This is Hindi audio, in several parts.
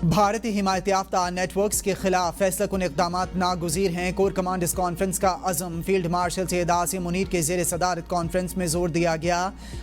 भारतीय हिमायत याफ्ता नेटवर्क्स के खिलाफ फैसला कुन इक़दाम नागुज़ीर हैं। कोर कमांडर्स कॉन्फ्रेंस का अज़म फील्ड मार्शल सैयद आसिम मुनीर के ज़ेर सदारत कॉन्फ्रेंस में जोर दिया गया।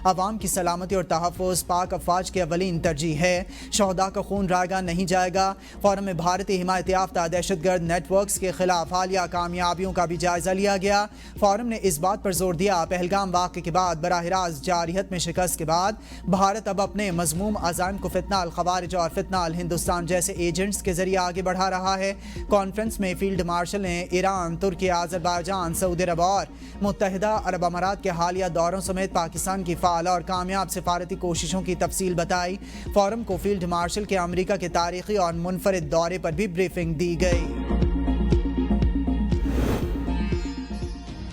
अवाम की सलामती और तहफ़्फ़ुज़ पाक अफ़वाज की अवलीन तरजीह है। शहदा का खून रायगा नहीं जाएगा। फ़ोरम में भारतीय हिमायत याफ्ता दहशतगर्द नेटवर्क्स के खिलाफ हालिया कामयाबियों का भी जायज़ा लिया गया। फ़ोरम ने इस बात पर जोर दिया, पहलगाम वाक़े के बाद बराह रास्त जारहियत में शिकस्त के बाद भारत अब अपने मज़मूम अज़ाइम को फितना अल ख़वारिज और फितना अल हिंदुस्तान जैसे एजेंट्स के जरिए आगे बढ़ा रहा है। कॉन्फ्रेंस में फील्ड मार्शल ने ईरान, तुर्की, आज़रबाईजान, सऊदी अरब और मुत्तहिदा अरब अमारात के हालिया दौरों समेत पाकिस्तान की फ़ाल और कामयाब सिफारती कोशिशों की तफसील बताई। फोरम को फील्ड मार्शल के अमरीका के तारीखी और मुनफरिद दौरे पर भी ब्रीफिंग दी गई।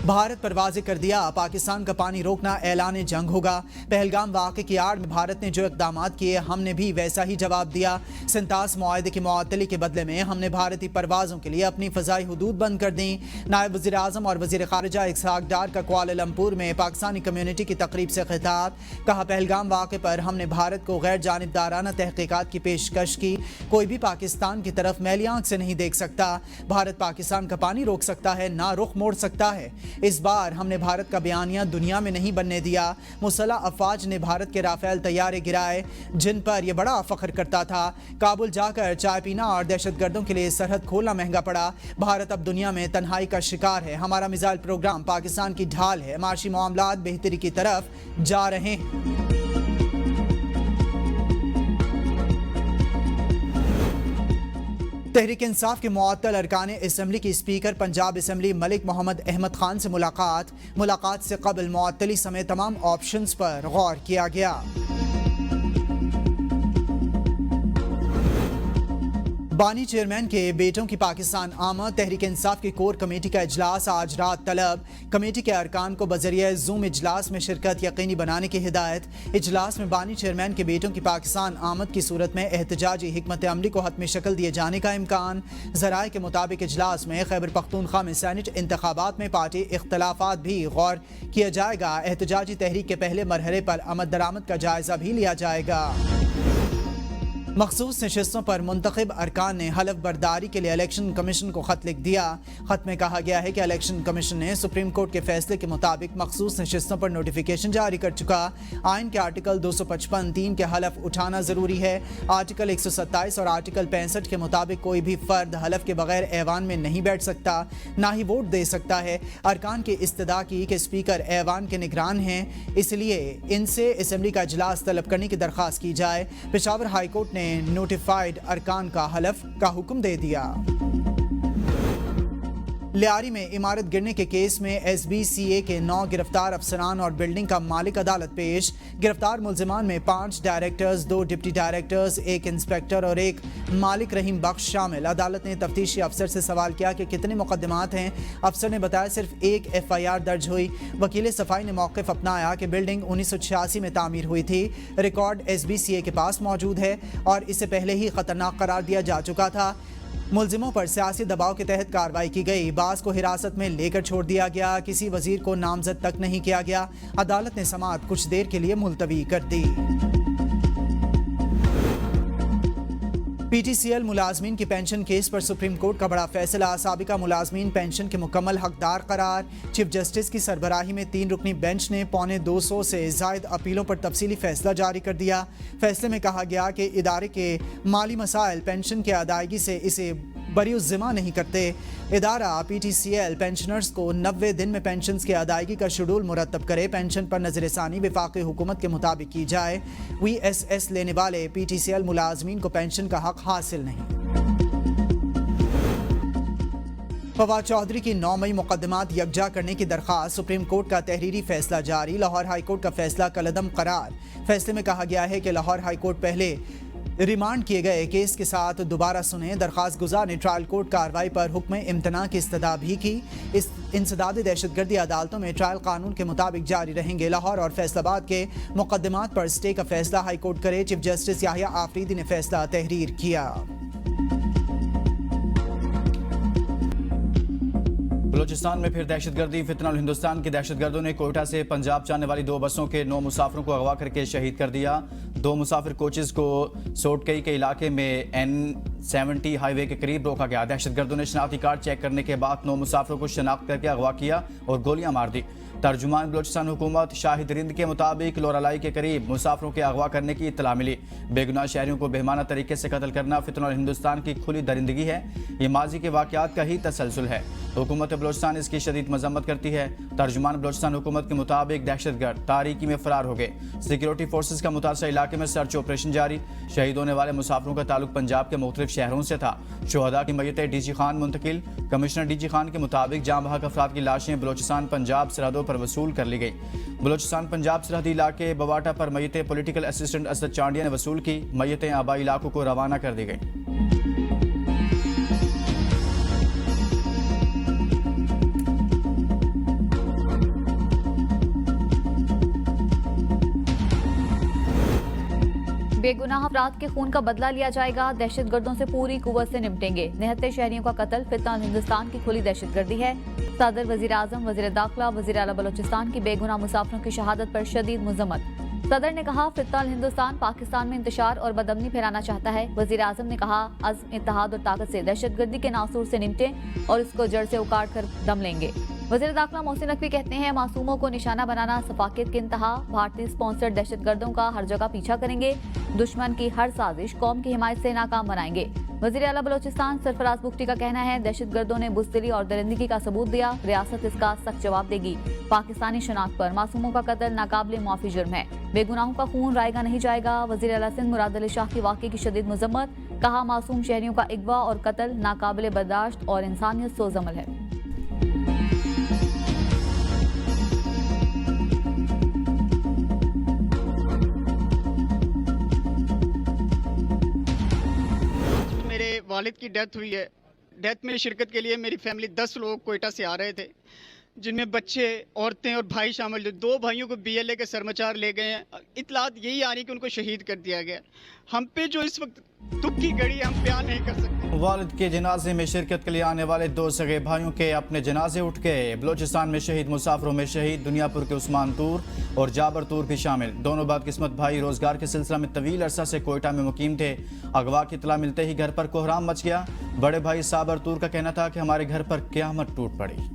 भारत पर वाज़ेह कर दिया, पाकिस्तान का पानी रोकना ऐलान जंग होगा। पहलगाम वाक़े की आड़ में भारत ने जो इक़दाम किए, हमने भी वैसा ही जवाब दिया। सिंतास मुआहदे की मुअत्तली के बदले में हमने भारतीय परवाज़ों के लिए अपनी फ़ज़ाई हुदूद बंद कर दी। नायब वज़ीर आज़म और वज़ीर ख़ारिजा इसहाक़ डार का कुआलालंपुर में पाकिस्तानी कम्यूनिटी की तकरीब से खिताब। कहा, पहलगाम वाक़े पर हमने भारत को गैर जानिबदाराना तहक़ीक़ात की पेशकश की। कोई भी पाकिस्तान की तरफ मैली आँख से नहीं देख सकता। भारत पाकिस्तान का पानी रोक सकता है, ना रुख मोड़ सकता है। इस बार हमने भारत का बयानिया दुनिया में नहीं बनने दिया। मुसल्लह अफवाज ने भारत के राफेल तैयारे गिराए, जिन पर यह बड़ा फख्र करता था। काबुल जाकर चाय पीना और दहशतगर्दों के लिए सरहद खोलना महंगा पड़ा। भारत अब दुनिया में तन्हाई का शिकार है। हमारा मिसाइल प्रोग्राम पाकिस्तान की ढाल है। माशी मामलात बेहतरी की तरफ जा रहे हैं। तहरीक इंसाफ के मुअत्तल अरकान असम्बली की स्पीकर पंजाब असम्बली मलिक मोहम्मद अहमद खान से मुलाकात से कबल मुअत्तली समेत तमाम ऑप्शंस पर गौर किया गया। बानी चेयरमैन के बेटों की पाकिस्तान आमद। तहरीक इंसाफ की कोर कमेटी का इजलास आज रात तलब। कमेटी के अरकान को बजरिया जूम इजलास में शिरकत यकीनी बनाने की हिदायत। इजलास में बानी चेयरमैन के बेटों की पाकिस्तान आमद की सूरत में एहतजाजी हिकमत अमली को हतमी शक्ल दिए जाने का इम्कान। ज़राए के मुताबिक इजलास में खैबर पख्तूनख्वा में सैनेट इंतखाबात में पार्टी इख्तलाफात भी गौर किया जाएगा। एहतजाजी तहरीक के पहले मरहले पर आमद दरामद का जायजा भी लिया जाएगा। मखसूस नशिस्तों पर मुंतखब अरकान ने हलफ बर्दारी के लिए इलेक्शन कमीशन को खत लिख दिया। खत में कहा गया है कि इलेक्शन कमीशन ने सुप्रीम कोर्ट के फैसले के मुताबिक मखसूस नशिस्तों पर नोटिफिकेशन जारी कर चुका। आइन के आर्टिकल 255(3) के हलफ उठाना जरूरी है। आर्टिकल 127 और आर्टिकल 65 के मुताबिक कोई भी फर्द हलफ के बगैर ऐवान में नहीं बैठ सकता, ना ही वोट दे सकता है। अरकान की इस्तदा की कि स्पीकर ऐवान के निगरान हैं, इसलिए इनसे असम्बली का इजलास तलब करने की दरख्वास्त की जाए। पेशावर हाईकोर्ट ने नोटिफाइड अरकान का हलफ का हुक्म दे दिया। लियारी में इमारत गिरने के केस में SBCA के 9 गिरफ्तार अफसरान और बिल्डिंग का मालिक अदालत पेश। गिरफ्तार मुल्जिमान में 5 डायरेक्टर्स, 2 डिप्टी डायरेक्टर्स, 1 इंस्पेक्टर और 1 मालिक रहीम बख्श शामिल। अदालत ने तफ्तीशी अफसर से सवाल किया कि कितने मुकदमात हैं। अफसर ने बताया सिर्फ 1 FIR दर्ज हुई। वकील सफाई ने मौक़िफ़ अपनाया कि बिल्डिंग 1986 में तामीर हुई थी। रिकॉर्ड SBCA के पास मौजूद है और इसे पहले ही खतरनाक करार दिया जा चुका था। मुल्जिमों पर सियासी दबाव के तहत कार्रवाई की गई। बास को हिरासत में लेकर छोड़ दिया गया। किसी वजीर को नामजद तक नहीं किया गया। अदालत ने समाअत कुछ देर के लिए मुलतवी कर दी। PTCL मुलाजमीन की पेंशन केस पर सुप्रीम कोर्ट का बड़ा फैसला। साबिका मुलाजमीन पेंशन के मुकम्मल हकदार करार। चीफ जस्टिस की सरबराही में 3 रुकनी बेंच ने 250 से ज़ायद अपीलों पर तफसीली फैसला जारी कर दिया। फैसले में कहा गया कि इदारे के माली मसाइल पेंशन की अदायगी से इसे बरीउज़्ज़िम्मा नहीं करते। इदारा PTCL पेंशनर्स को 90 दिन में पेंशन की अदायगी का शेड्यूल मुरतब करे। पेंशन पर नजरसानी वफाकी हुकूमत के मुताबिक की जाए। VSS लेने वाले PTCL मुलाजमीन को पेंशन का हक हासिल नहीं। फवाद चौधरी की 9 मई मुकदमात यकजा करने की दरख्वास्त। सुप्रीम कोर्ट का तहरीरी फैसला जारी। लाहौर हाई कोर्ट का फैसला कलअदम करार। फैसले में कहा गया है कि लाहौर हाई कोर्ट पहले रिमांड किए गए केस के साथ दोबारा सुने। दरख्वास्त गुजार ने ट्रायल कोर्ट कार्रवाई पर हुक्म इम्तना की इस्तदा भी की। इस इंसदाद दहशतगर्दी अदालतों में ट्रायल कानून के मुताबिक जारी रहेंगे। लाहौर और फैसलाबाद के मुकदमात पर स्टे का फैसला हाई कोर्ट करे। चीफ जस्टिस याहिया आफरीदी ने फैसला तहरीर किया। बलूचिस्तान में फिर दहशतगर्दी। फितना हिंदुस्तान के दहशतगर्दों ने कोयटा से पंजाब जाने वाली 2 बसों के 9 मुसाफिरों को अगवा करके शहीद कर दिया। 2 मुसाफिर कोचेस को सोटकई के इलाके में N70 हाईवे के करीब रोका गया। दहशतगर्दों ने शनाख्ती कार्ड चेक करने के बाद 9 मुसाफिरों को शनाख्त करके अगवा किया और गोलियां मार दी। तर्जुमान बलोचिस्तान हुकूमत शाहिद रिंद के मुताबिक लोरालाई के करीब मुसाफिरों के अगवा करने की इत्तला मिली। बेगुनाह शहरियों को बेहमाना तरीके से कत्ल करना फितनल हिंदुस्तान की खुली दरिंदगी है। ये माजी के वाक़यात का ही तसलसल है। हुकूमत बलोचिस्तान इसकी शदीद मजम्मत करती है। तर्जुमान बलोचिस्तान हुकूमत के मुताबिक दहशतगर्द तारीकी में फरार हो गए। सिक्योरिटी फोर्सेज का मुतासर इलाके में सर्च ऑपरेशन जारी। शहीद होने वाले मुसाफिरों का ताल्लुक पंजाब के मुख्तलिफ शहरों से था। शुहदा की मैयतें DG खान मुंतकिल। कमिश्नर DG खान के मुताबिक जाँ बहक अफराद की लाशें बलोचिस्तान पंजाब सरहदों पर वसूल कर ली गई। बलोचिस्तान पंजाब सरहदी इलाके बवाटा पर मैयतें पॉलिटिकल असिस्टेंट असद चांडिया ने वसूल की। मैयतें आबाई इलाकों को रवाना कर दी गई। बेगुनाह अफराद के खून का बदला लिया जाएगा। दहशतगर्दों से पूरी कुव्वत से निपटेंगे। निहत्ते शहरियों का कत्ल फितनल हिंदुस्तान की खुली दहशतगर्दी है। सदर, वजीर आजम, वजीर दाखिला, वजीर आला बलोचिस्तान की बेगुनाह मुसाफिरों की शहादत पर शदीद मुज़म्मत। सदर ने कहा, फितनल हिंदुस्तान पाकिस्तान में इंतशार और बदअमनी फैलाना चाहता है। वजीर आजम ने कहा, अज़्म, इत्तेहाद और ताकत से दहशतगर्दी के नासूर से निपटें और इसको जड़ से उखाड़ कर दम लेंगे। वज़ीर दाखिला मोहसिन नकवी कहते हैं, मासूमों को निशाना बनाना सफाकियत की इंतहा। भारतीय स्पॉन्सर्ड दहशतगर्दों का हर जगह पीछा करेंगे। दुश्मन की हर साजिश कौम की हिमायत से नाकाम बनाएंगे। वज़ीर आला बलोचिस्तान सरफराज बुख्ती का कहना है, दहशतगर्दों ने बुज़दिली और दरिंदगी का सबूत दिया। रियासत इसका सख्त जवाब देगी। पाकिस्तानी शनाख्त पर मासूमों का कत्ल नाकाबिले माफी जुर्म है। बेगुनाहों का खून रायगा नहीं जाएगा। वज़ीर आला सिंध मुराद अली शाह की वाक़े की शदीद मुज़म्मत। कहा, मासूम शहरियों का अगवा और कत्ल नाकाबिले बर्दाश्त और इंसानियत सोज़ अमल है। वालिद की डेथ हुई है। डेथ में शिरकत के लिए मेरी फैमिली 10 लोग कोयटा से आ रहे थे, जिनमें बच्चे, औरतें और भाई शामिल। जो 2 भाइयों को BLA के सरमचार ले गए हैं। इतलात यही आ रही कि उनको शहीद कर दिया गया। हम पे जो इस वक्त दुख की घड़ी हम बयान नहीं कर सकते। वालिद के जनाजे में शिरकत के लिए आने वाले 2 सगे भाइयों के अपने जनाजे उठ गए। बलोचिस्तान में शहीद मुसाफिरों में शहीद दुनियापुर के उस्मान तूर और जाबर तूर भी शामिल। दोनों बदकिस्मत भाई रोजगार के सिलसिला में तवील अरसा से कोयटा में मुकीम थे। अगवा की इतला मिलते ही घर पर कोहराम मच गया। बड़े भाई साबर तूर का कहना था कि हमारे घर पर क़यामत टूट पड़ी।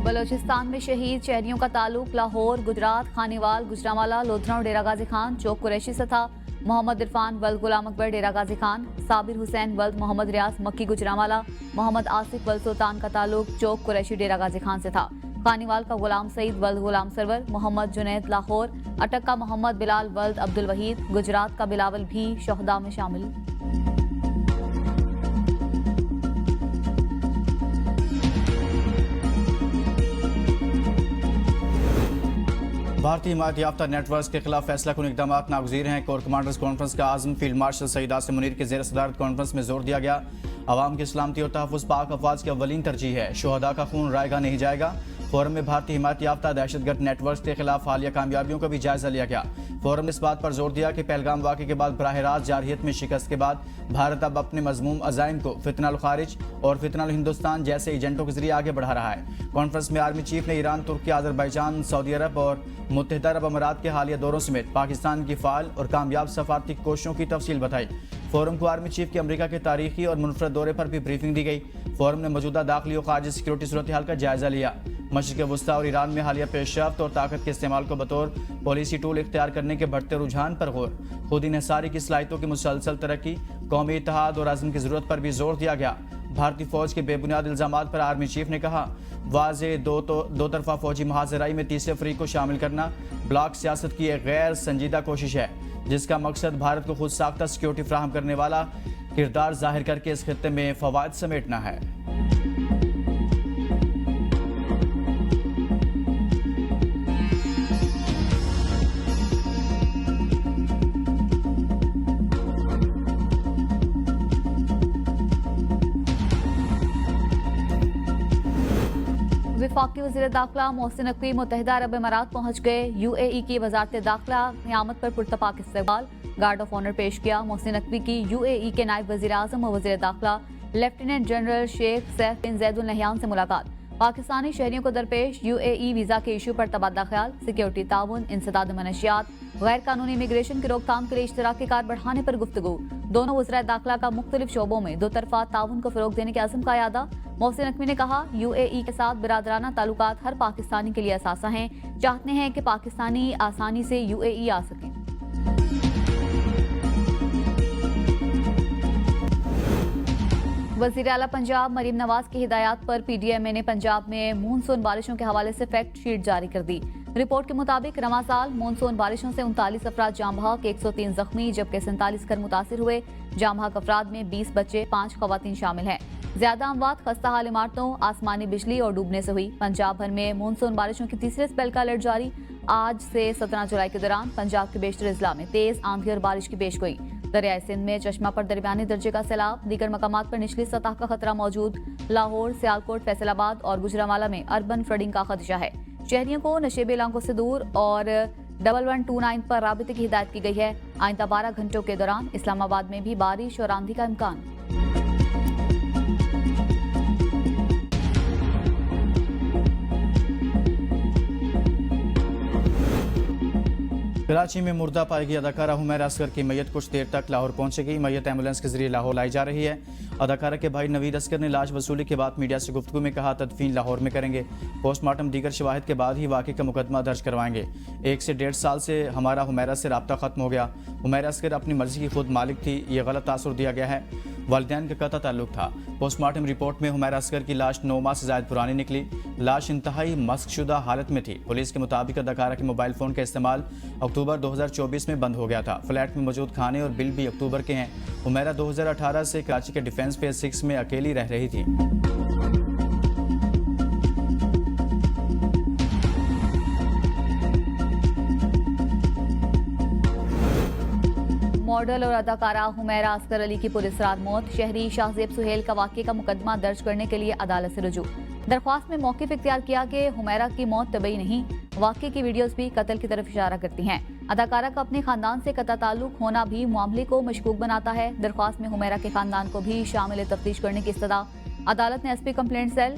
बलोचिस्तान में शहीद शहरियों का ताल्लुक लाहौर, गुजरात, खानीवाल, गुजरांवाला, लोधरा और डेरा गाजी खान चौक कुरैशी से था। मोहम्मद इरफान वल्द गुलाम अकबर डेरा गाजी खान, साबिर हुसैन वल्द मोहम्मद रियाज मक्की गुजरांवाला, मोहम्मद आसिफ वल्द सुल्तान का ताल्लुक चौक कुरैशी डेरा गाजी खान से था। खानीवाल का गुलाम सईद वल्द गुलाम सरवर, मोहम्मद जुनैद लाहौर, अटक का मोहम्मद बिलाल वल्द अब्दुल वहीद, गुजरात का बिलावल भी शोहदा में शामिल। भारतीय हिमायत याफ्ता नेटवर्क के खिलाफ फैसला कुन इकदाम नागुज़ीर हैं। कोर कमांडर्स कॉन्फ्रेंस का आज़म फील्ड मार्शल सईद आसिम मुनीर के ज़ेर सदारत कॉन्फ्रेंस में जोर दिया गया, अवाम की सलामती और तहफ़्फ़ुज़ पाक अफवाज की अव्वलीन तरजीह है। शुहदा का खून रायगा नहीं जाएगा। फोरम में भारतीय हिमायत याफ्ता दहशतगर्द नेटवर्क के खिलाफ हालिया कामयाबियों का भी जायजा लिया गया। फोरम ने इस बात पर जोर दिया कि पहलगाम वाक़े के बाद बराह रास्त जारहियत में शिकस्त के बाद भारत अब अपने मज़मूम अज़ाइम को फितनल खारिज और फितनल हिंदुस्तान जैसे एजेंटों के जरिए आगे बढ़ा रहा है। कॉन्फ्रेंस में आर्मी चीफ ने ईरान, तुर्की, अज़रबैजान, सऊदी अरब और मुत्तहिदा अरब अमारात के हालिया दौरों समेत पाकिस्तान की फ़ाल और कामयाब सफारती कोशिशों की तफसील बताई। फोरम को आर्मी चीफ के अमरीका के तारीखी और मुनफरद दौरे पर भी ब्रीफिंग दी गई। फोरम ने मौजूदा दाखिली और खारजी सिक्योरिटी सूरत हाल का जायजा लिया। मशरिक़ वस्ता और ईरान में हालिया पेशरफ्त और ताकत के इस्तेमाल को बतौर पॉलिसी टूल इख्तियार करने के बढ़ते रुझान पर गौर, खुद इन्हिसारी की सलाहियतों की मुसलसल तरक्की, कौमी इत्तेहाद और अज़्म की ज़रूरत पर भी जोर दिया गया। भारतीय फौज के बेबुनियाद इल्ज़ामात पर आर्मी चीफ ने कहा, वाज़े दो तरफा फौजी महाजराई में तीसरे फरीक को शामिल करना ब्लॉक सियासत की एक गैर संजीदा कोशिश है, जिसका मकसद भारत को खुद साख्ता सिक्योरिटी फ्राहम करने वाला किरदार जाहिर करके इस खित्ते में फवायद समेटना है। वफाकी वज़ीर दाखिला मोहसिन नकवी मुत्तहिदा अरब अमारात पहुँच गए। UAE की वजारत दाखिला क़यामत पर पुरतपाक इस्तकबाल, गार्ड ऑफ ऑनर पेश किया। मोहसिन नकवी की UAE के नायब वज़ीर आज़म और वज़ीर दाखिला लेफ्टिनेंट जनरल शेख सैफ बिन जैद अल नहयान से मुलाकात। पाकिस्तानी शहरियों को दरपेश UAE वीजा के इशू पर तबादला ख्याल, सिक्योरिटी ताउन, इंसदाद मनशियात, गैर कानूनी इमिग्रेशन की रोकथाम के लिए इश्तराकी कार बढ़ाने पर गुफ्तगू। दोनों वज़राए दाखिला का मुख्तलिफ शोबों में दो तरफा ताउन को फरोग देने के अज़्म का यादा। मोहसिन नकवी ने कहा, UAE के साथ बिरादराना ताल्लुकात हर पाकिस्तानी के लिए असासा हैं। चाहते हैं कि पाकिस्तानी आसानी से UAE आ सकें। वज़ीर आला पंजाब मरीम नवाज की हिदायत पर PDMA ने पंजाब में मानसून बारिशों के हवाले से फैक्ट शीट जारी कर दी। रिपोर्ट के मुताबिक रवां साल मानसून बारिशों से 39 अफराद जाम बहक, 103 जख्मी जबकि 47 घर मुतासिर हुए। जाम बहक अफराद में 20 बच्चे, 5 खवातीन शामिल हैं। ज्यादा अमवात खस्ता हाल इमारतों, आसमानी बिजली और डूबने से हुई। पंजाब भर में मानसून बारिशों की तीसरे स्पेल का अलर्ट जारी। आज से 17 जुलाई के दौरान पंजाब के बेशतर अजला में तेज आंधी और बारिश की पेशगोई। दरियाए सिंध में चश्मा पर दरमियानी दर्जे का सैलाब, दीगर मकामात पर निचली सतह का खतरा मौजूद। लाहौर, सियालकोट, फैसलाबाद और गुजरांवाला में अर्बन फ्लडिंग का खदशा है। शहरियों को नशेबी इलाकों से दूर और 1129 पर राबिते की हिदायत की गई है। आइंदा 12 घंटों के दौरान इस्लामाबाद में भी बारिश और आंधी का इम्कान। कराची में मुर्दा पाई गई अदाकारा हुमैरा असगर की मैयत कुछ देर तक लाहौर पहुंचेगी। मैयत एम्बुलेंस के जरिए लाहौर लाई जा रही है। अदाकारा के भाई नवीद असगर ने लाश वसूली के बाद मीडिया से गुफ्तगू में कहा, तदफीन लाहौर में करेंगे। पोस्टमार्टम दीगर शवाहिद के बाद ही वाक़े का मुकदमा दर्ज करवाएंगे। 1 से 1.5 साल से हमारा हुमैरा से रब्ता खत्म हो गया। हुमैरा असगर अपनी मर्जी की खुद मालिक थी, ये गलत तासुर दिया गया है। वालिदैन का कता ताल्लुक था। पोस्टमार्टम रिपोर्ट में हुमैरा असगर की लाश 9 माह से ज़ायद पुरानी निकली। लाश इंतहाई मस्कशुदा हालत में थी। पुलिस के मुताबिक अदाकारा के मोबाइल फ़ोन का इस्तेमाल अक्टूबर 2024 में बंद हो गया था। फ्लैट में मौजूद खाने और बिल भी अक्टूबर के हैं। हुमैरा 2018 से कराची के डिफेंस फेज 6 में अकेली रह रही थी। मॉडल और अदाकारा हुमैरा असगर अली की पुलिस रात मौत। शहरी शाहजेब सुहेल का वाक़े का मुकदमा दर्ज करने के लिए अदालत से रुजू। दरख्वास्त में मौक़िफ़ इख्तियार किया कि हुमैरा की मौत तबई नहीं, वाक़े की वीडियोस भी कत्ल की तरफ इशारा करती हैं। अदाकारा का अपने खानदान से कता ताल्लुक होना भी मामले को मशकूक बनाता है। दरख्वास्त में हुमैरा के खानदान को भी शामिल तफ्तीश करने की इस्तदा। अदालत ने SP complaint cell,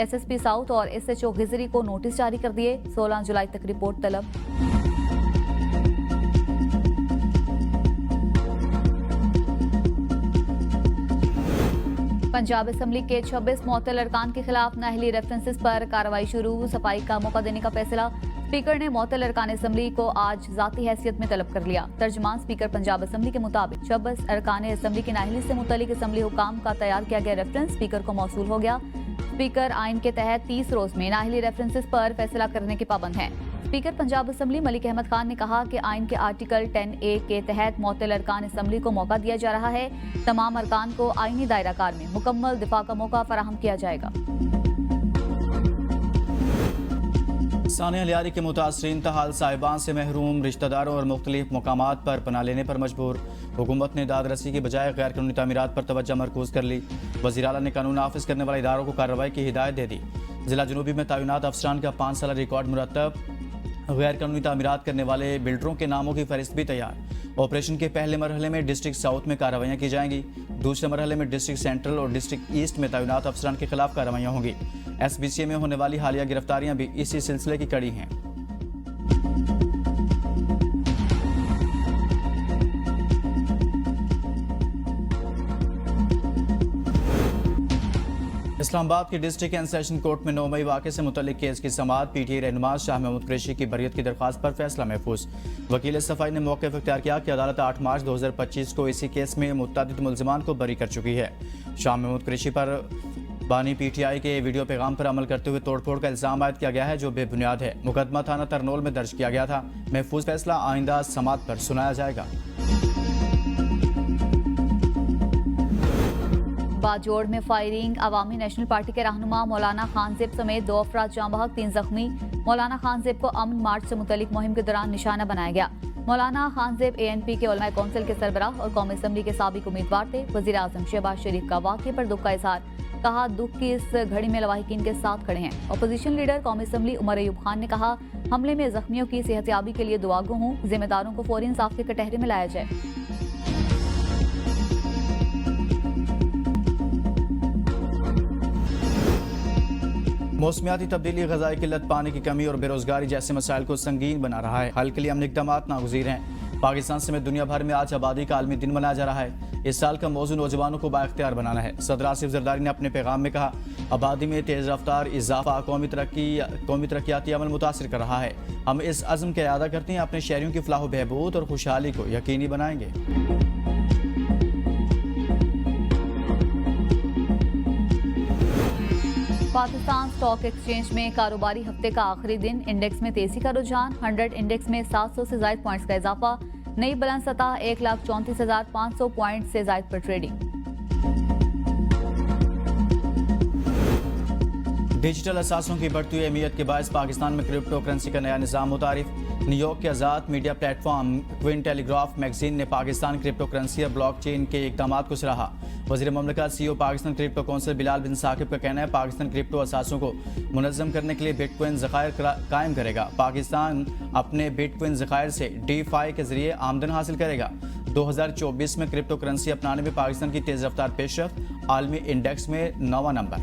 SSP south और SHO गिजरी को नोटिस जारी कर दिए। 16 जुलाई तक रिपोर्ट तलब। पंजाब असम्बली के 26 मुअत्तल अरकान के खिलाफ नाअहली रेफरेंसेस पर कार्रवाई शुरू। सफाई का मौका देने का फैसला। स्पीकर ने मुअत्तल अरकान असम्बली को आज जाती हैसियत में तलब कर लिया। तर्जमान स्पीकर पंजाब असम्बली के मुताबिक 26 अरकान असम्बली की नाअहली से मुतल्लिक असम्बली हुकाम का तैयार किया गया रेफरेंस स्पीकर को मौसूल हो गया। स्पीकर आइन के तहत 30 रोज में नाअहली रेफरेंसेस पर फैसला करने के पाबंद हैं। स्पीकर पंजाब असम्बली मलिक अहमद खान ने कहा कि आइन के आर्टिकल 10A के तहत मुअत्तल अरकान असम्बली को मौका दिया जा रहा है। तमाम अरकान को आइनी दायरा कार में मुकम्मल दिफा का मौका फराहम किया जाएगा। सानिया लियारी के मुतासरीन तहाल साहिबान से महरूम, रिश्तेदारों और मुख्तलिफ मकामात पर पनाह लेने पर मजबूर। हुकूमत ने दाद रसी की बजाय गैर कानूनी तामीरात पर तवज्जो मरकूज कर ली। वज़ीर आला ने कानून नाफिज करने वाले इदारों को कार्रवाई की हिदायत दे दी। जिला जनूबी में तैनात अफसरान का 5 साल रिकॉर्ड मुरतब। गैर कानूनी तामीरात करने वाले बिल्डरों के नामों की फहरिस्त भी तैयार। ऑपरेशन के पहले मरहले में डिस्ट्रिक्ट साउथ में कार्रवाइयाँ की जाएंगी। दूसरे मरहले में डिस्ट्रिक्ट सेंट्रल और डिस्ट्रिक्ट ईस्ट में तैनात अफसरान के खिलाफ कार्रवाइयाँ होंगी। SBCA में होने वाली हालिया गिरफ्तारियाँ भी इसी सिलसिले की कड़ी हैं। इस्लामाबाद की डिस्ट्रिक्ट एंड सेशन कोर्ट में 9 मई वाक़े से मुतल्लिक केस की समाअत। PTI रहनुमा शाह महमूद कुरैशी की बरियत की दरख्वास्त पर फैसला महफूज। वकील सफ़ाई ने मौक़िफ़ इख्तियार किया कि अदालत 8 मार्च 2025 को इसी केस में मुतअद्दिद मुल्ज़िमान को बरी कर चुकी है। शाह महमूद कुरैशी पर बानी PTI के वीडियो पैगाम पर अमल करते हुए तोड़फोड़ का इल्ज़ाम आयद किया गया है, जो बेबुनियाद है। मुकदमा थाना तरनोल में दर्ज किया गया था। महफूज फैसला आइंदा समाअत पर सुनाया जाएगा। बाजोड़ में फायरिंग। अवामी नेशनल पार्टी के रहनुमा मौलाना खानजेब समेत 2 अफराद जाँ बहक, 3 जख्मी। मौलाना खानजेब को अमन मार्च से मुतल्लिक मुहिम के दौरान निशाना बनाया गया। मौलाना खानजेब ANP के उलमा कौंसिल के सरबराह और कौमी असम्बली के साबिक उम्मीदवार थे। वज़ीर आज़म शहबाज शरीफ का वाक़े पर दुख का इजहार। कहा, दुख की इस घड़ी में लवाहिकीन के साथ खड़े हैं। अपोजिशन लीडर कौमी असम्बली उमर अयूब खान ने कहा, हमले में जख्मियों की सेहतयाबी के लिए दुआगो हूँ। जिम्मेदारों को फौरी इंसाफ के कटहरे में लाया जाए। मौसमियाती तब्दीली, ग़ज़ाई किल्लत, पानी की कमी और बेरोजगारी जैसे मसाइल को संगीन बना रहा है। हल के लिए अमली इक़दाम नागुज़ीर हैं। पाकिस्तान समेत दुनिया भर में आज आबादी का आलमी दिन मनाया जा रहा है। इस साल का मौजू नौजवानों को बाइख्तियार बनाना है। सदर आसिफ ज़रदारी ने अपने पैगाम में कहा, आबादी में तेज़ रफ्तार इजाफा कौमी तरक्याती अमल मुतासिर कर रहा है। हम इस अज़्म का इरादा करते हैं, अपने शहरियों की फलाह बहबूद और खुशहाली को यकीनी बनाएंगे। पाकिस्तान स्टॉक एक्सचेंज में कारोबारी हफ्ते का आखिरी दिन, इंडेक्स में तेजी का रुझान, 100 इंडेक्स में 700 से ज़ायद पॉइंट्स का इजाफा, नई बुलंद सतह 1,34,500 पॉइंट से ज़ायद पर ट्रेडिंग। डिजिटल असासों की बढ़ती हुई अहमियत के बायस पाकिस्तान में क्रिप्टो करेंसी का नया निज़ाम मुतारिफ। न्यूयॉर्क के आज़ाद media platform Cointelegraph magazine ने पाकिस्तान क्रिप्टो करेंसी और ब्लॉकचेन के इक़दामात को सराहा। वज़ीर ममलकत CEO Pakistan crypto council Bilal bin Saqib का कहना है, पाकिस्तान क्रिप्टो असासों को मुनज़्ज़म करने के लिए बिटकॉइन ज़खायर कायम करेगा। पाकिस्तान अपने बिटकॉइन ज़खायर से DeFi के जरिए आमदन हासिल करेगा। 2024 में क्रिप्टो करेंसी अपनाने में पाकिस्तान की तेज़ रफ्तार पेशरफ्त, आलमी इंडेक्स में 9वां नंबर।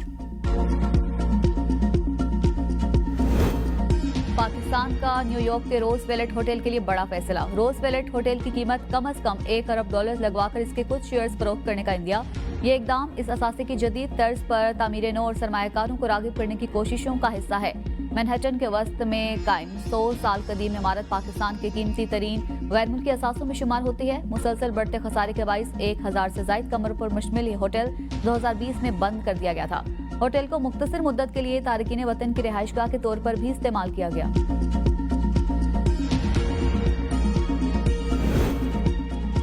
पाकिस्तान का न्यूयॉर्क के रोजवेलेट होटल के लिए बड़ा फैसला। रोजवेलेट होटल की कीमत कम से कम $1 अरब लगवाकर इसके कुछ शेयर्स फरोख्त करने का इंदिया। ये इकदाम इस असासे की जदीद तर्ज पर तामीर नौ और सरमायाकारों को राग़िब करने की कोशिशों का हिस्सा है। मैनहट्टन के वस्त में कायम 100 साल कदीम इमारत पाकिस्तान के कीमती तरीन गैर मुल्की असासों में शुमार होती है। मुसलसल बढ़ते खसारे के बाइस 1000 से ज़ायद कमरों पर मुश्तमिल ये होटल 2020 में बंद कर दिया गया था। होटल को मुख्तसर मुद्दत के लिए तारकीन वतन की रिहाइशगाह के तौर पर भी इस्तेमाल किया गया।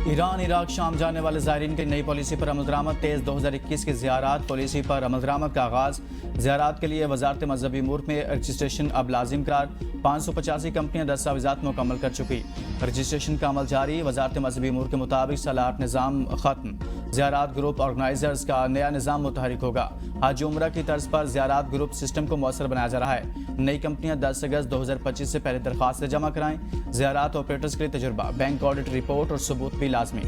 ईरान इराक शाम जाने वाले ज़ायरीन की नई पॉलिसी पर अमल दरामद तेज़। 2021 की ज़ियारात पॉलिसी पर अमल दरामद का आगाज़। ज़ियारात के लिए वजारत मजहबी उमूर में रजिस्ट्रेशन अब लाजिम करार। 585 कंपनियां दस्तावेज़ात मुकम्मल कर चुकी। रजिस्ट्रेशन का अमल जारी। वजारत मजहबी उमूर के मुताबिक सलाहत निज़ाम ख़त्म। ज़ियारात ग्रुप ऑर्गेनाइजर्स का नया निज़ाम मुतहरिक होगा। हज उम्रा की तर्ज पर ज़ियारात ग्रुप सिस्टम को मौसर बनाया जा रहा है। नई कंपनियां 10 अगस्त 2025 से पहले दरख्वास्त जमा कराएं। ज़ियारात ऑपरेटर्स के लिए तजुर्बा, बैंक ऑडिट रिपोर्ट और सबूत भी लाजमी।